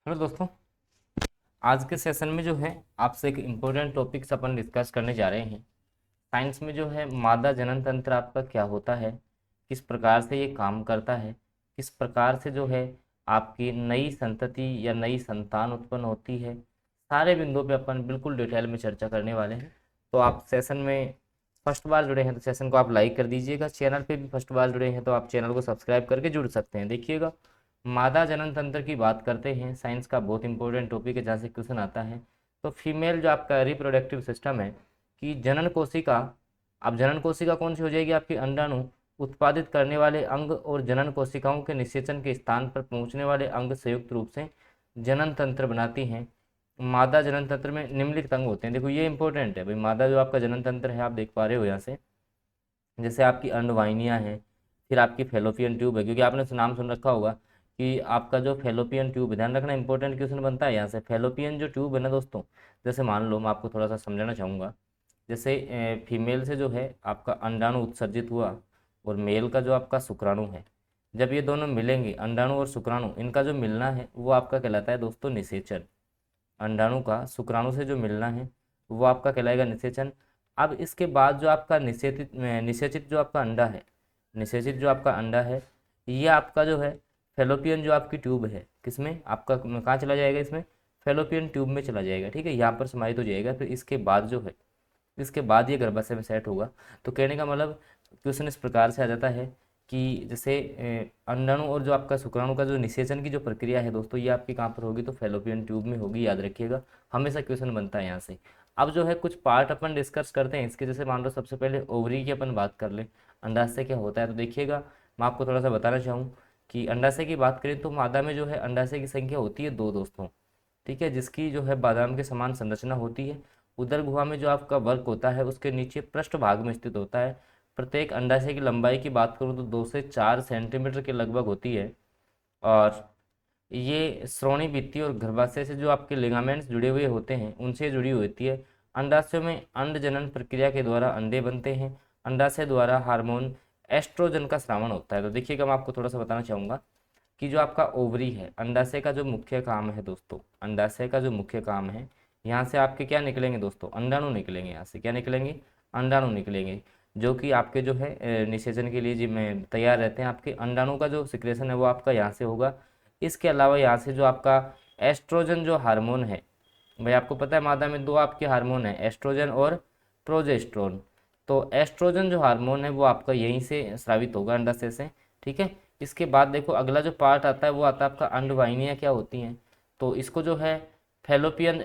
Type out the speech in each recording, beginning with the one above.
Hello दोस्तों। आज के सेशन में जो है आपसे एक इम्पोर्टेंट टॉपिक्स अपन डिस्कस करने जा रहे हैं। साइंस में जो है मादा जनन तंत्र आपका क्या होता है, किस प्रकार से ये काम करता है, किस प्रकार से जो है आपकी नई संतति या नई संतान उत्पन्न होती है, सारे बिंदुओं पे अपन बिल्कुल डिटेल में चर्चा करने वाले हैं। तो आप सेशन में फर्स्ट बार जुड़े हैं तो सेशन को आप लाइक कर दीजिएगा। चैनल पे भी फर्स्ट बार जुड़े हैं तो आप चैनल को सब्सक्राइब करके जुड़ सकते हैं। देखिएगा, मादा जनन तंत्र की बात करते हैं, साइंस का बहुत इंपॉर्टेंट टॉपिक है जहाँ से क्वेश्चन आता है। तो फीमेल जो आपका रिप्रोडक्टिव सिस्टम है कि जनन कोशिका, अब जनन कोशिका कौन सी हो जाएगी, आपकी अंडाणु उत्पादित करने वाले अंग और जनन कोशिकाओं के निषेचन के स्थान पर पहुंचने वाले अंग संयुक्त रूप से जनन तंत्र बनाती हैं। मादा जनन तंत्र में निम्नलिखित अंग होते हैं। देखो ये इंपॉर्टेंट है भाई, मादा जो आपका जनन तंत्र है आप देख पा रहे हो यहाँ से, जैसे आपकी अंडवाहिनियाँ हैं, फिर आपकी फेलोपियन ट्यूब है, क्योंकि आपने नाम सुन रखा होगा कि आपका जो फेलोपियन ट्यूब है, ध्यान रखना इंपॉर्टेंट क्वेश्चन बनता है यहाँ से। फेलोपियन जो ट्यूब है ना दोस्तों, जैसे मान लो मैं आपको थोड़ा सा समझाना चाहूँगा। जैसे फीमेल से जो है आपका अंडाणु उत्सर्जित हुआ और मेल का जो आपका शुक्राणु है, जब ये दोनों मिलेंगे अंडाणु और शुक्राणु, इनका जो मिलना है वो आपका कहलाता है दोस्तों निषेचन। अंडाणु का शुक्राणु से जो मिलना है वो आपका कहलाएगा निषेचन। अब इसके बाद जो आपका निषेचित जो आपका अंडा है, निषेचित जो आपका अंडा है, ये आपका जो है फेलोपियन जो आपकी ट्यूब है, किसमें आपका कहाँ चला जाएगा, इसमें फेलोपियन ट्यूब में चला जाएगा। ठीक है, यहाँ पर समाहित हो जाएगा। फिर इसके बाद जो है, इसके बाद ये गर्भाशय में सेट होगा। तो कहने का मतलब क्वेश्चन इस प्रकार से आ जाता है कि जैसे अंडाणु और जो आपका शुक्राणु का जो निषेचन की जो प्रक्रिया है दोस्तों, ये आपकी कहाँ पर होगी, तो फेलोपियन ट्यूब में होगी। याद रखिएगा, हमेशा क्वेश्चन बनता है यहाँ से। अब जो है कुछ पार्ट अपन डिस्कस करते हैं इसके। जैसे मान लो सबसे पहले ओवरी की अपन बात कर लें, अंडाशय क्या होता है। तो देखिएगा, मैं आपको थोड़ा सा बताना चाहूँ कि अंडाशय की बात करें तो मादा में जो है अंडाशय की संख्या होती है 2 दोस्तों। ठीक है, जिसकी जो है बादाम के समान संरचना होती है। उदर गुहा में जो आपका वर्क होता है उसके नीचे पृष्ठ भाग में स्थित होता है। प्रत्येक अंडाशय की लंबाई की बात करूँ तो 2 से 4 सेंटीमीटर के लगभग होती है। और ये श्रोणि भित्ति और गर्भाशय से जो आपके लिगामेंट्स जुड़े हुए होते हैं उनसे जुड़ी होती है। अंडाशय में अंड जनन प्रक्रिया के द्वारा अंडे बनते हैं। अंडाशय द्वारा हार्मोन एस्ट्रोजन का स्रावन होता है। तो देखिएगा, मैं आपको थोड़ा सा बताना चाहूँगा कि जो आपका ओवरी है, अंडाशय का जो मुख्य काम है दोस्तों, अंडाशय का जो मुख्य काम है, यहाँ से आपके क्या निकलेंगे दोस्तों, अंडाणु निकलेंगे। यहाँ से क्या निकलेंगे, अंडाणु निकलेंगे, जो कि आपके जो है निषेचन के लिए जिम्मे तैयार रहते हैं। आपके अंडाणु का जो सिक्रेशन है वो आपका यहाँ से होगा। इसके अलावा यहाँ से जो आपका एस्ट्रोजन जो हार्मोन है, भाई आपको पता है मादा में 2 आपके हार्मोन है, एस्ट्रोजन और प्रोजेस्ट्रोन। तो एस्ट्रोजन जो हार्मोन है वो आपका यहीं से स्रावित होगा, अंडाशय से। ठीक है, इसके बाद देखो अगला जो पार्ट आता है वो आता है आपका अंडवाहिनियाँ क्या होती हैं। तो इसको जो है फेलोपियन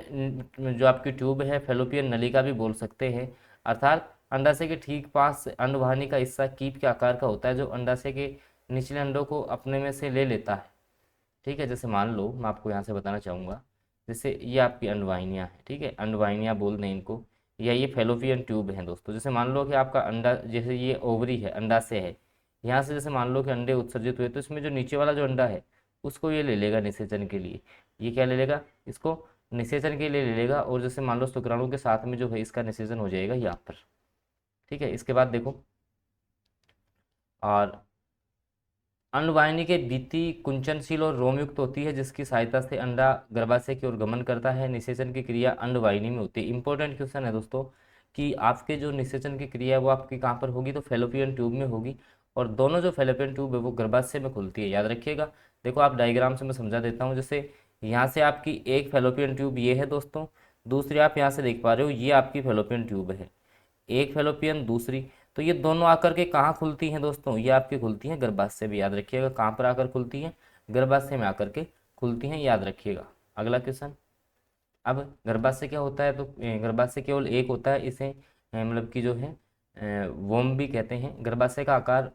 जो आपकी ट्यूब है, फेलोपियन नलिका भी बोल सकते हैं। अर्थात अंडाशय के ठीक पास अंडवाहिनी का हिस्सा कीप के आकार का होता है, जो अंडाशय के निचले अंडों को अपने में से ले लेता है। ठीक है, जैसे मान लो मैं आपको यहाँ से बताना चाहूँगा, जैसे ये आपकी अंडवाहिनियाँ हैं। ठीक है, अंडवाहिनियाँ बोल दें इनको, या ये फेलोपियन ट्यूब हैं दोस्तों। जैसे मान लो कि आपका अंडा, जैसे ये ओवरी है, अंडाशय है, यहाँ से जैसे मान लो कि अंडे उत्सर्जित हुए तो इसमें जो नीचे वाला जो अंडा है उसको ये ले लेगा निषेचन के लिए। ये क्या ले लेगा, इसको निषेचन के लिए ले लेगा। और जैसे मान लो शुक्राणु के साथ में जो है इसका निषेचन हो जाएगा यहाँ पर। ठीक है, इसके बाद देखो, और अंडवाहिनी के भित्ति कुंचनशील और रोमयुक्त होती है, जिसकी सहायता से अंडा गर्भाशय की ओर गमन करता है। निषेचन की क्रिया अंडवाहिनी में होती है। इंपॉर्टेंट क्वेश्चन है दोस्तों कि आपके जो निषेचन की क्रिया है वो आपकी कहाँ पर होगी, तो फेलोपियन ट्यूब में होगी। और दोनों जो फेलोपियन ट्यूब है वो गर्भाशय में खुलती है, याद रखिएगा। देखो आप डायग्राम से मैं समझा देता हूँ। जैसे यहाँ से आपकी एक फेलोपियन ट्यूब ये है दोस्तों, दूसरी आप यहाँ से देख पा रहे हो ये आपकी फेलोपियन ट्यूब है, एक फेलोपियन दूसरी। तो ये दोनों आकर के कहाँ खुलती हैं दोस्तों, ये आपकी खुलती हैं गर्भाशय भी, याद रखिएगा। कहाँ पर आकर खुलती हैं, गर्भाशय में आकर के खुलती हैं, याद रखिएगा। अगला क्वेश्चन, अब गर्भाशय क्या होता है, तो गर्भाशय केवल एक होता है। इसे मतलब कि जो है वोम भी कहते हैं। गर्भाशय का आकार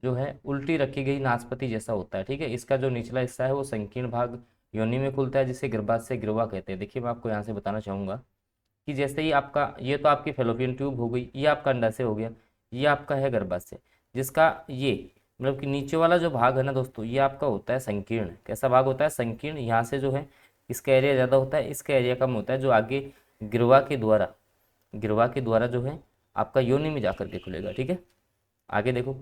जो है उल्टी रखी गई नाशपाती जैसा होता है। ठीक है, इसका जो निचला हिस्सा है वो संकीर्ण भाग योनि में खुलता है, जिसे गर्भाशय गिरवा कहते हैं। देखिए मैं आपको यहाँ से बताना चाहूँगा कि जैसे ही आपका, ये तो आपकी फेलोपियन ट्यूब हो गई, ये आपका अंडाशय हो गया, ये आपका है गर्भाशय, जिसका ये मतलब कि नीचे वाला जो भाग है ना दोस्तों, ये आपका होता है संकीर्ण। कैसा भाग होता है, संकीर्ण। यहाँ से जो है इसका एरिया ज़्यादा होता है, इसका एरिया कम होता है, जो आगे गिरवा के द्वारा, गिरवा के द्वारा जो है आपका योनि में जाकर के खुलेगा। ठीक है, आगे देखो,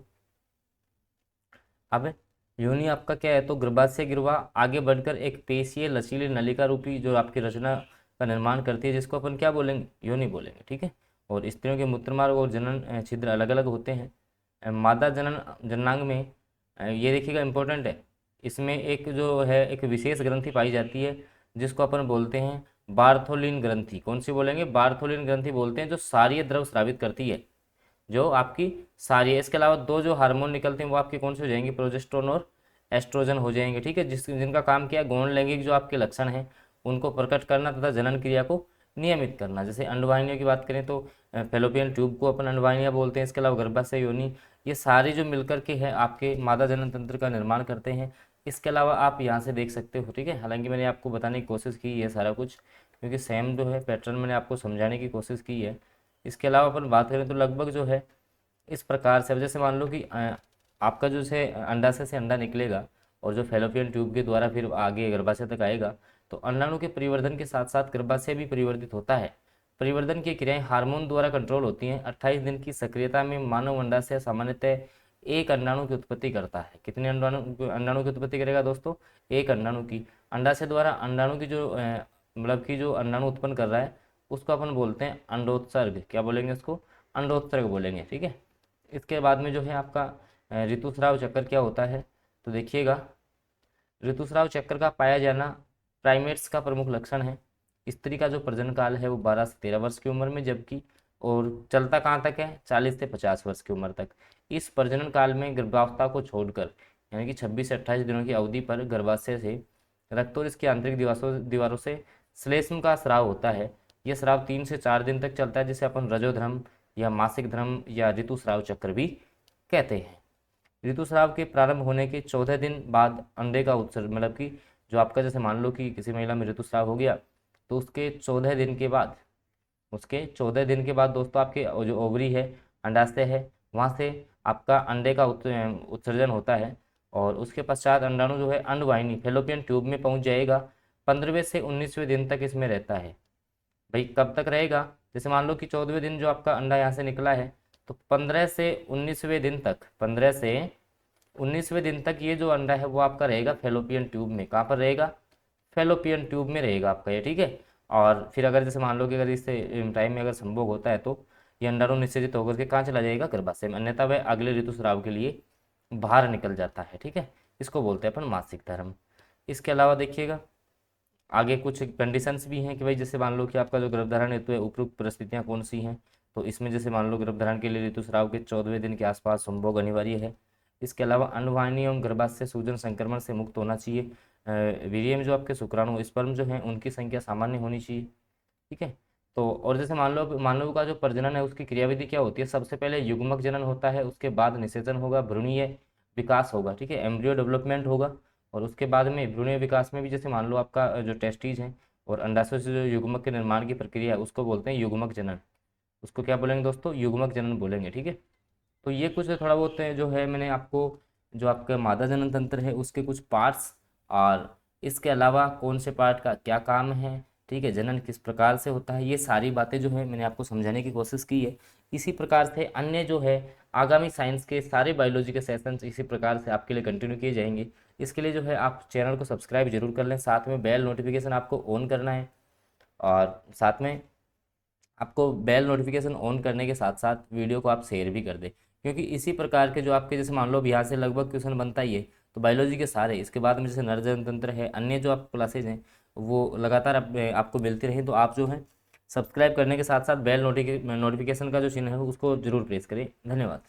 अब योनि आपका क्या है, तो गर्भाशय गिरवा आगे बढ़कर एक पेशीय लचीली नलिका रूपी जो आपकी रचना का निर्माण करती है, जिसको अपन क्या बोलेंगे, योनि बोलेंगे, ठीक है। और स्त्रियों के मूत्रमार्ग और जनन छिद्र अलग अलग होते हैं। मादा जनन जननांग में ये देखिएगा इंपॉर्टेंट है, इसमें एक जो है एक विशेष ग्रंथि पाई जाती है, जिसको अपन बोलते हैं बार्थोलिन ग्रंथि। कौन सी बोलेंगे, बार्थोलिन ग्रंथि बोलते हैं, जो सारीय द्रव स्रावित करती है, जो आपकी सारी है। इसके अलावा दो जो हार्मोन निकलते हैं वो आपके कौन से हो जाएंगे, प्रोजेस्टेरोन और एस्ट्रोजन हो जाएंगे, ठीक है, जिनका काम क्या है, गौण लैंगिक जो आपके लक्षण हैं उनको प्रकट करना तथा जनन क्रिया को नियमित करना। जैसे अंडवाहिनियों की बात करें तो फेलोपियन ट्यूब को अपन अंडवाहिनियाँ बोलते हैं। इसके अलावा गर्भाशय, योनि, ये सारे जो मिलकर के है आपके मादा जनन तंत्र का निर्माण करते हैं। इसके अलावा आप यहाँ से देख सकते हो, ठीक है, हालांकि मैंने आपको बताने की कोशिश की है सारा कुछ, क्योंकि सेम जो है पैटर्न मैंने आपको समझाने की कोशिश की है। इसके अलावा अपन बात करें तो लगभग जो है इस प्रकार से, अब जैसे मान लो कि आपका जो से अंडाशय से अंडा निकलेगा और जो फैलोपियन ट्यूब के द्वारा फिर आगे गर्भाशय तक आएगा, तो अंडाणु के परिवर्धन के साथ साथ गर्भाशय भी परिवर्तित होता है। परिवर्धन की क्रियाएं हार्मोन द्वारा कंट्रोल होती हैं। 28 दिन की सक्रियता में मानव अंडाशय सामान्यतः एक अंडाणु की उत्पत्ति करता है। कितने अंडाणु की उत्पत्ति करेगा दोस्तों, एक अंडाणु की। अंडाशय द्वारा अंडाणु की जो मतलब कि जो अंडाणु उत्पन्न कर रहा है उसको अपन बोलते हैं अंडोत्सर्ग। क्या बोलेंगे उसको, अंडोत्सर्ग बोलेंगे, ठीक है। इसके बाद में जो है आपका ऋतुस्राव चक्कर क्या होता है, तो देखिएगा ऋतुस्राव चक्कर का पाया जाना प्राइमेट्स का प्रमुख लक्षण है। स्त्री का जो प्रजनन काल है वो 12 से 13 वर्ष की उम्र में, जबकि और चलता कहाँ तक है, 40 से 50 वर्ष की उम्र तक। इस प्रजनन काल में गर्भावस्था को छोड़कर यानी कि 26 से 28 दिनों की अवधि पर गर्भाशय से रक्त और इसकी आंतरिक दीवारों से श्लेष्म का स्राव होता है। यह स्राव 3 से 4 दिन तक चलता है, जिसे अपन रजोधर्म या मासिक धर्म या ऋतुस्राव चक्र भी कहते हैं। ऋतुस्राव के प्रारंभ होने के 14 दिन बाद अंडे का उत्सर्जन, मतलब कि जो आपका जैसे मान लो कि किसी महिला में ऋतुस्राव हो गया, तो उसके 14 दिन के बाद दोस्तों आपके जो ओवरी है, अंडाशय है, वहाँ से आपका अंडे का उत्सर्जन होता है। और उसके पश्चात अंडाणु जो है अंडवाहिनी फेलोपियन ट्यूब में पहुँच जाएगा। 15वें से 19वें दिन तक इसमें रहता है। भाई कब तक रहेगा, जैसे मान लो कि 14वें दिन जो आपका अंडा यहाँ से निकला है, तो 15 से 19वें दिन तक, 15 से 19वें दिन तक ये जो अंडा है वो आपका रहेगा फेलोपियन ट्यूब में। कहाँ पर रहेगा, फेलोपियन ट्यूब में रहेगा आपका ये, ठीक है। और फिर अगर जैसे मान लो कि अगर इससे टाइम में अगर संभोग होता है तो ये अंडाणु निषेचित होकर के कहाँ चला जाएगा, गर्भाशय में, अन्यथा वह अगले ऋतुस्राव के लिए बाहर निकल जाता है, ठीक है। इसको बोलते हैं अपन मासिक धर्म। इसके अलावा देखिएगा आगे कुछ कंडीशंस भी हैं कि भाई जैसे मान लो कि आपका जो गर्भधारण हेतु है उपयुक्त परिस्थितियाँ कौन सी हैं, तो इसमें जैसे मान लो गर्भधारण के लिए ऋतुस्राव के 14वें दिन के आसपास संभोग अनिवार्य है। इसके अलावा अंडवाहिनी एवं गर्भाशय सूजन संक्रमण से मुक्त होना चाहिए। वीर्य में जो आपके शुक्राणु स्पर्म जो हैं उनकी संख्या सामान्य होनी चाहिए, ठीक है। तो और जैसे मान लो मानव का जो प्रजनन है उसकी क्रियाविधि क्या होती है, सबसे पहले युग्मक जनन होता है, उसके बाद निषेचन होगा, भ्रूणीय विकास होगा, ठीक है, एम्ब्रियो डेवलपमेंट होगा। और उसके बाद में भ्रूणीय विकास में भी जैसे मान लो आपका जो टेस्टीज हैं और अंडाशय से जो युग्मक के निर्माण की प्रक्रिया है उसको बोलते हैं युग्मक जनन। उसको क्या बोलेंगे दोस्तों, युग्मक जनन बोलेंगे, ठीक है। तो ये कुछ थोड़ा बहुत है जो है मैंने आपको जो आपका मादा जनन तंत्र है उसके कुछ पार्ट्स और इसके अलावा कौन से पार्ट का क्या काम है, ठीक है, जनन किस प्रकार से होता है, ये सारी बातें जो है मैंने आपको समझाने की कोशिश की है। इसी प्रकार से अन्य जो है आगामी साइंस के सारे बायोलॉजी के सेशंस इसी प्रकार से आपके लिए कंटिन्यू किए जाएंगे। इसके लिए जो है आप चैनल को सब्सक्राइब जरूर कर लें, साथ में बेल नोटिफिकेशन आपको ऑन करना है। और साथ में आपको बेल नोटिफिकेशन ऑन करने के साथ साथ वीडियो को आप शेयर भी कर दें, क्योंकि इसी प्रकार के जो आपके जैसे मान लो अब यहाँ से लगभग क्वेश्चन बनता ही है, तो बायोलॉजी के सारे, इसके बाद में जैसे नरजन तंत्र है, अन्य जो आप क्लासेज हैं वो लगातार आपको मिलती रही, तो आप जो है सब्सक्राइब करने के साथ साथ बेल नोटिफिकेशन का जो चिन्ह है उसको जरूर प्रेस करें। धन्यवाद।